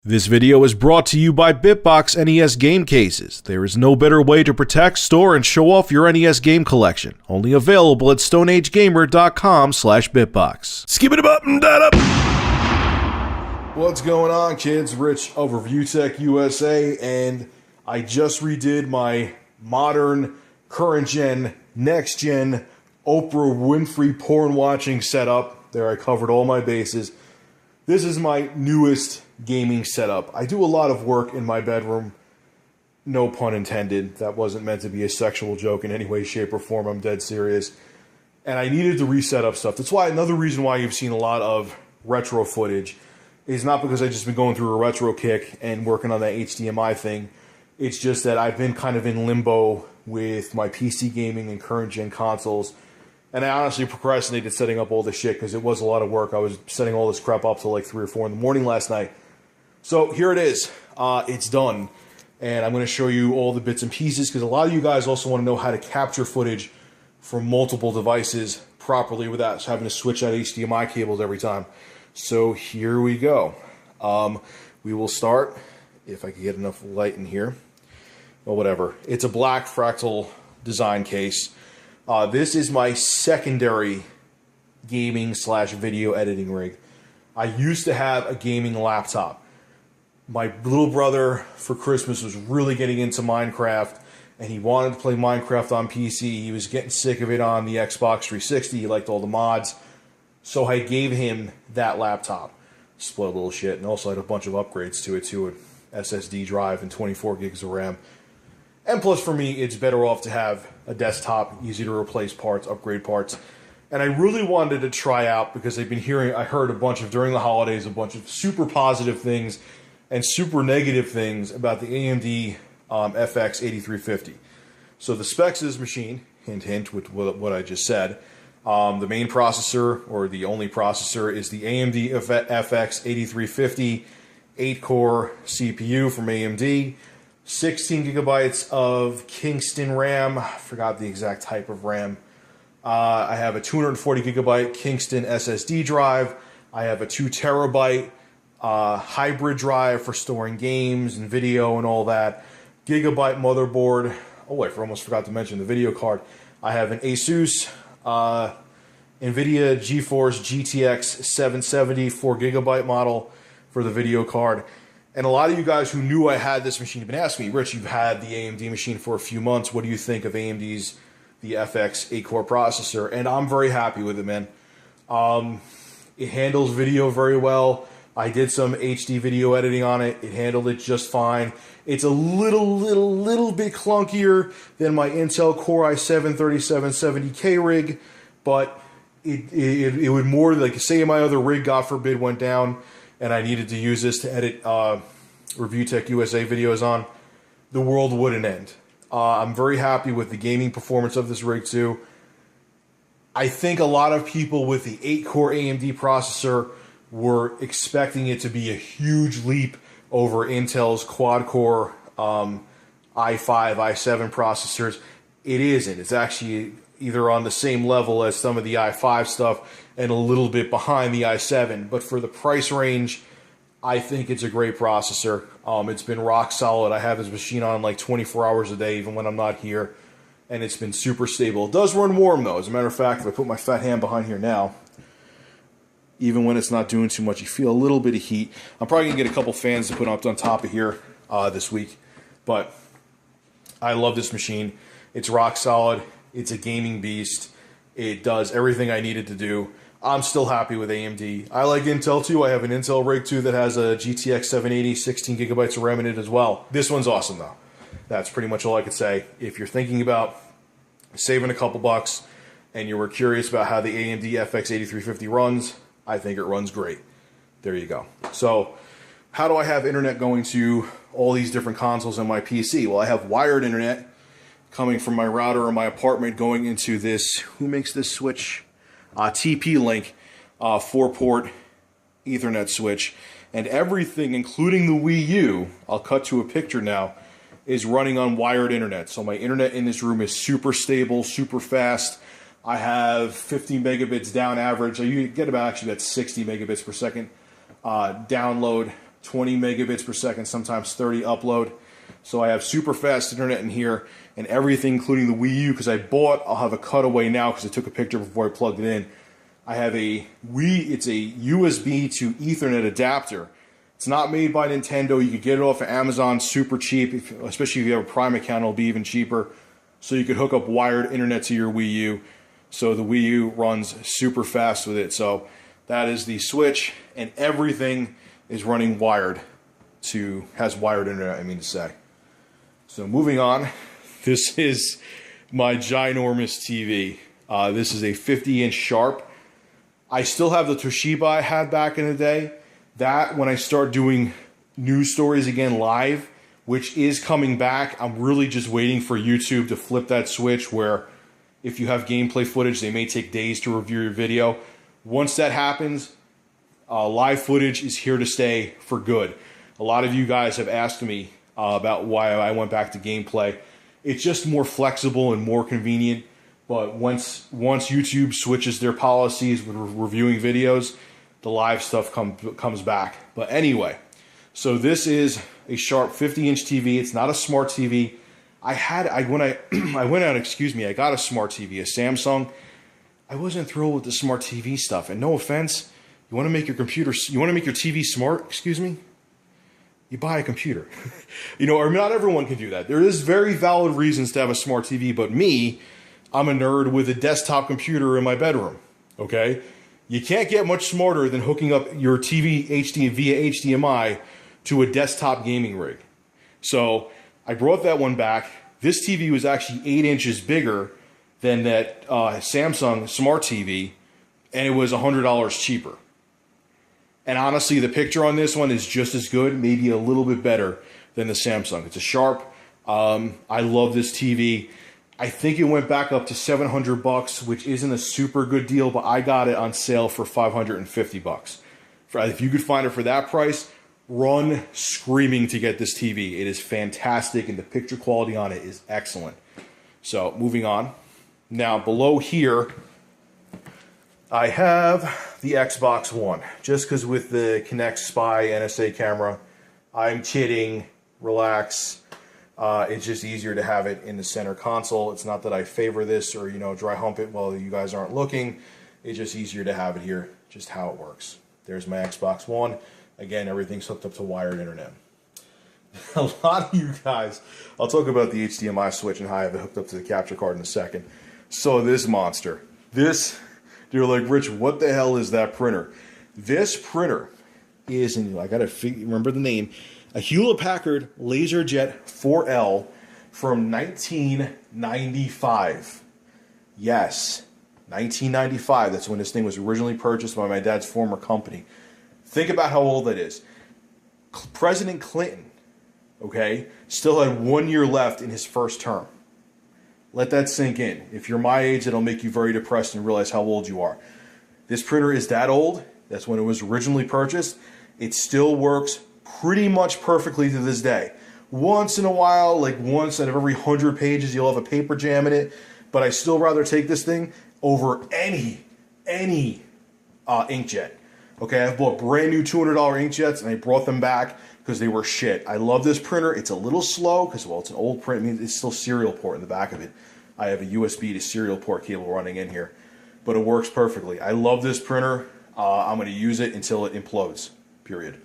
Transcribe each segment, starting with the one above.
This video is brought to you by Bitbox NES game cases. There is no better way to protect, store, and show off your NES game collection. Only available at StoneAgeGamer.com/Bitbox. Skip it up and that up. What's going on, kids? Rich of ReviewTech USA, and I just redid my modern, current-gen, next-gen Oprah Winfrey porn-watching setup. There, I covered all my bases. This is my newest gaming setup. I do a lot of work in my bedroom. No pun intended. That wasn't meant to be a sexual joke in any way, shape, or form. I'm dead serious. And I needed to reset up stuff. That's why another reason why you've seen a lot of retro footage is not because I've just been going through a retro kick and working on that HDMI thing. It's just that I've been kind of in limbo with my PC gaming and current gen consoles. And I honestly procrastinated setting up all this shit because it was a lot of work. I was setting all this crap up till like 3 or 4 in the morning last night. So here it is. It's done. And I'm going to show you all the bits and pieces because a lot of you guys also want to know how to capture footage from multiple devices properly without having to switch out HDMI cables every time. So here we go. We will start, if I can get enough light in here. Well, whatever. It's a black fractal design case. This is my secondary gaming / video editing rig. I used to have a gaming laptop. My little brother for Christmas was really getting into Minecraft, and he wanted to play Minecraft on PC. He was getting sick of it on the Xbox 360. He liked all the mods. So I gave him that laptop. Spoiled little shit, and also had a bunch of upgrades to it too, an SSD drive and 24 gigs of RAM. And plus, for me, it's better off to have a desktop, easy to replace parts, upgrade parts. And I really wanted to try out, because I heard a bunch of, during the holidays, a bunch of super positive things and super negative things about the AMD FX 8350. So the specs of this machine, hint, hint, with what I just said, the main processor, or the only processor, is the AMD FX 8350 8-core CPU from AMD. 16 gigabytes of Kingston RAM. I forgot the exact type of RAM. I have a 240 gigabyte Kingston SSD drive. I have a 2 terabyte hybrid drive for storing games and video and all that. Gigabyte motherboard. Oh, I almost forgot to mention the video card. I have an Asus NVIDIA GeForce GTX 770 4 gigabyte model for the video card. And a lot of you guys who knew I had this machine have been asking me, Rich, you've had the AMD machine for a few months. What do you think of AMD's the FX 8-core processor? And I'm very happy with it, man. It handles video very well. I did some HD video editing on it. It handled it just fine. It's a little bit clunkier than my Intel Core i7-3770K rig, but it would more, like, say my other rig, God forbid, went down, and I needed to use this to edit ReviewTech USA videos on, the world wouldn't end. I'm very happy with the gaming performance of this rig too. I think a lot of people with the 8-core AMD processor were expecting it to be a huge leap over Intel's quad-core i5, i7 processors. It isn't. It's actually either on the same level as some of the i5 stuff and a little bit behind the i7. But for the price range, I think it's a great processor. It's been rock solid. I have this machine on like 24 hours a day, even when I'm not here, and it's been super stable. It does run warm, though. As a matter of fact, if I put my fat hand behind here now, even when it's not doing too much, you feel a little bit of heat. I'm probably going to get a couple fans to put up on top of here this week, but I love this machine. It's rock solid. It's a gaming beast. It does everything I needed to do. I'm still happy with AMD. I like Intel too. I have an Intel rig too that has a GTX 780, 16 gigabytes of RAM in it as well. This one's awesome though. That's pretty much all I could say. If you're thinking about saving a couple bucks and you were curious about how the AMD FX 8350 runs, I think it runs great. There you go. So, how do I have internet going to all these different consoles on my PC? Well, I have wired internet coming from my router in my apartment going into this, who makes this switch? TP-Link 4-port Ethernet switch. And everything, including the Wii U, I'll cut to a picture now, is running on wired internet. So my internet in this room is super stable, super fast. I have 50 megabits down average. So you get about, actually, that's 60 megabits per second download 20 megabits per second, sometimes 30 upload. So I have super fast internet in here and everything, including the Wii U, because I'll have a cutaway now because I took a picture before I plugged it in. I have it's a USB to Ethernet adapter. It's not made by Nintendo. You could get it off of Amazon super cheap, especially if you have a Prime account, it'll be even cheaper. So you could hook up wired internet to your Wii U. So the Wii U runs super fast with it. So that is the Switch, and everything is running wired has wired internet, I mean to say. So moving on, this is my ginormous TV. This is a 50-inch Sharp. I still have the Toshiba I had back in the day. That, when I start doing news stories again live, which is coming back, I'm really just waiting for YouTube to flip that switch where if you have gameplay footage, they may take days to review your video. Once that happens, live footage is here to stay for good. A lot of you guys have asked me about why I went back to gameplay. It's just more flexible and more convenient. But once YouTube switches their policies with reviewing videos, the live stuff comes back. But anyway, so this is a Sharp 50-inch TV. It's not a smart TV. I got a smart TV, a Samsung. I wasn't thrilled with the smart TV stuff. And no offense, you want to make your TV smart, excuse me? You buy a computer. Or not everyone can do that. There is very valid reasons to have a smart TV, but me, I'm a nerd with a desktop computer in my bedroom, okay? You can't get much smarter than hooking up your TV via HDMI to a desktop gaming rig. So I brought that one back. This TV was actually 8 inches bigger than that Samsung Smart TV, and it was $100 cheaper. And honestly, the picture on this one is just as good, maybe a little bit better than the Samsung. It's a Sharp. I love this TV. I think it went back up to $700, which isn't a super good deal, but I got it on sale for $550. If you could find it for that price, run screaming to get this TV. It is fantastic, and the picture quality on it is excellent. So, moving on. Now, below here, I have the Xbox One. Just because with the Kinect Spy NSA camera, I'm kidding, relax. It's just easier to have it in the center console. It's not that I favor this or, dry hump it while you guys aren't looking. It's just easier to have it here, just how it works. There's my Xbox One. Again, everything's hooked up to wired internet. A lot of you guys, I'll talk about the HDMI switch and how I have it hooked up to the capture card in a second. So this monster, you're like, Rich, what the hell is that printer? This printer is, and I gotta remember the name, a Hewlett-Packard LaserJet 4L from 1995. Yes, 1995. That's when this thing was originally purchased by my dad's former company. Think about how old that is. President Clinton, okay, still had 1 year left in his first term. Let that sink in. If you're my age, it'll make you very depressed and realize how old you are. This printer is that old. That's when it was originally purchased. It still works pretty much perfectly to this day. Once in a while, like once out of every 100 pages, you'll have a paper jam in it. But I still rather take this thing over any inkjet. Okay, I've bought brand new $200 inkjets, and I brought them back because they were shit. I love this printer. It's a little slow because, well, it's an old print. I mean, it's still serial port in the back of it. I have a USB to serial port cable running in here, but it works perfectly. I love this printer. I'm going to use it until it implodes, period.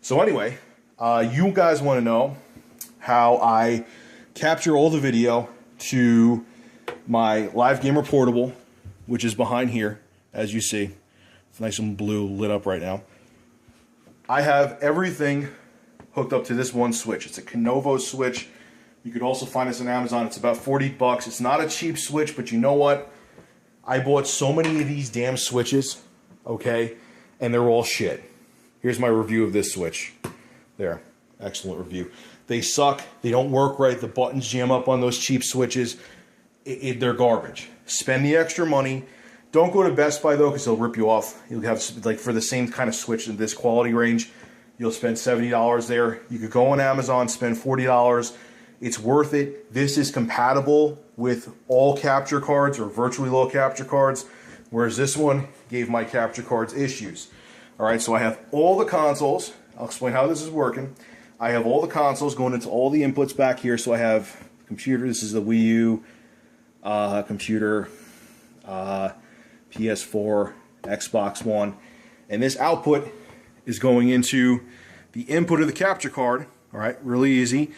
So anyway, you guys want to know how I capture all the video to my Live Gamer Portable, which is behind here, as you see. It's nice and blue, lit up right now. I have everything hooked up to this one switch. It's a Kenovo switch. You could also find this on Amazon. It's about $40. It's not a cheap switch, but you know what? I bought so many of these damn switches, okay, and they're all shit. Here's my review of this switch. There, excellent review. They suck. They don't work right. The buttons jam up on those cheap switches. They're garbage. Spend the extra money. Don't go to Best Buy, though, because they'll rip you off. You'll have, like, for the same kind of switch in this quality range, you'll spend $70 there. You could go on Amazon, spend $40. It's worth it. This is compatible with all capture cards or virtually all capture cards, whereas this one gave my capture cards issues. All right, so I have all the consoles. I'll explain how this is working. I have all the consoles going into all the inputs back here. So I have computer. This is the Wii U, computer, PS4, Xbox One. And this output is going into the input of the capture card. All right, really easy.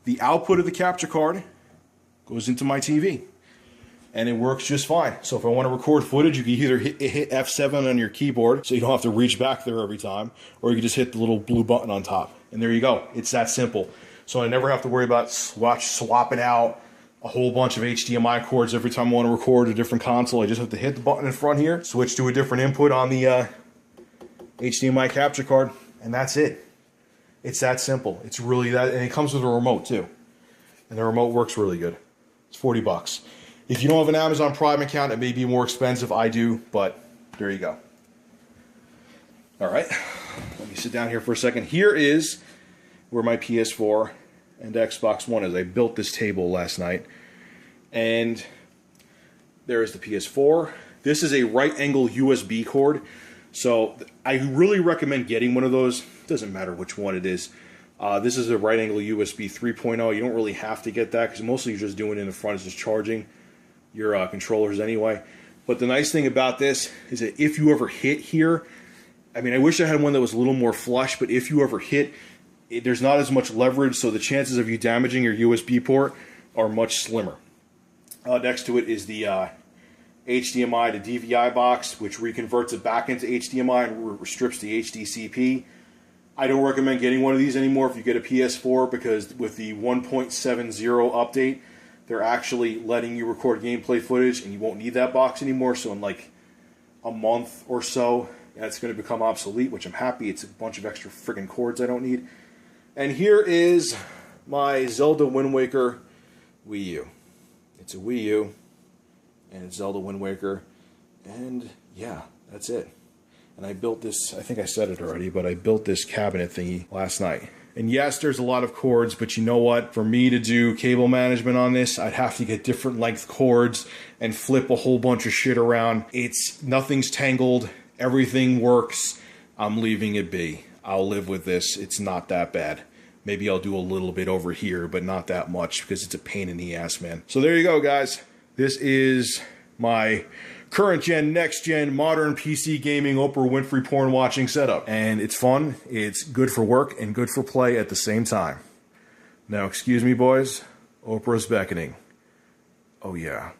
The output of the capture card goes into my TV. And it works just fine. So if I want to record footage, you can either hit F7 on your keyboard so you don't have to reach back there every time, or you can just hit the little blue button on top. And there you go. It's that simple. So I never have to worry about swapping out a whole bunch of HDMI cords every time I want to record a different console. I just have to hit the button in front here, switch to a different input on the HDMI capture card, and that's it. It's that simple. It's really that, and it comes with a remote too. And the remote works really good. It's 40 bucks. If you don't have an Amazon Prime account, it may be more expensive. I do, but there you go. All right, let me sit down here for a second. Here is where my PS4 and Xbox One is. I built this table last night, and there is the PS4. This is a right angle USB cord, so I really recommend getting one of those. Doesn't matter which one it is. This is a right angle USB 3.0. You don't really have to get that because mostly you're just doing it in the front, is just charging your controllers anyway. But the nice thing about this is that if you ever hit here, I mean, I wish I had one that was a little more flush, but if you ever hit, there's not as much leverage, so the chances of you damaging your USB port are much slimmer. Next to it is the HDMI to DVI box, which reconverts it back into HDMI and strips the HDCP. I don't recommend getting one of these anymore if you get a PS4, because with the 1.70 update, they're actually letting you record gameplay footage, and you won't need that box anymore. So in like a month or so, that's going to become obsolete, which I'm happy. It's a bunch of extra friggin' cords I don't need. And here is my Zelda Wind Waker Wii U. It's a Wii U, and it's Zelda Wind Waker, and yeah, that's it. And I built this, I think I said it already, but I built this cabinet thingy last night. And yes, there's a lot of cords, but you know what? For me to do cable management on this, I'd have to get different length cords and flip a whole bunch of shit around. Nothing's tangled, everything works. I'm leaving it be. I'll live with this. It's not that bad. Maybe I'll do a little bit over here, but not that much because it's a pain in the ass, man. So there you go, guys. This is my current gen, next gen, modern PC gaming, Oprah Winfrey porn watching setup. And it's fun, it's good for work, and good for play at the same time. Now, excuse me, boys, Oprah's beckoning. Oh yeah.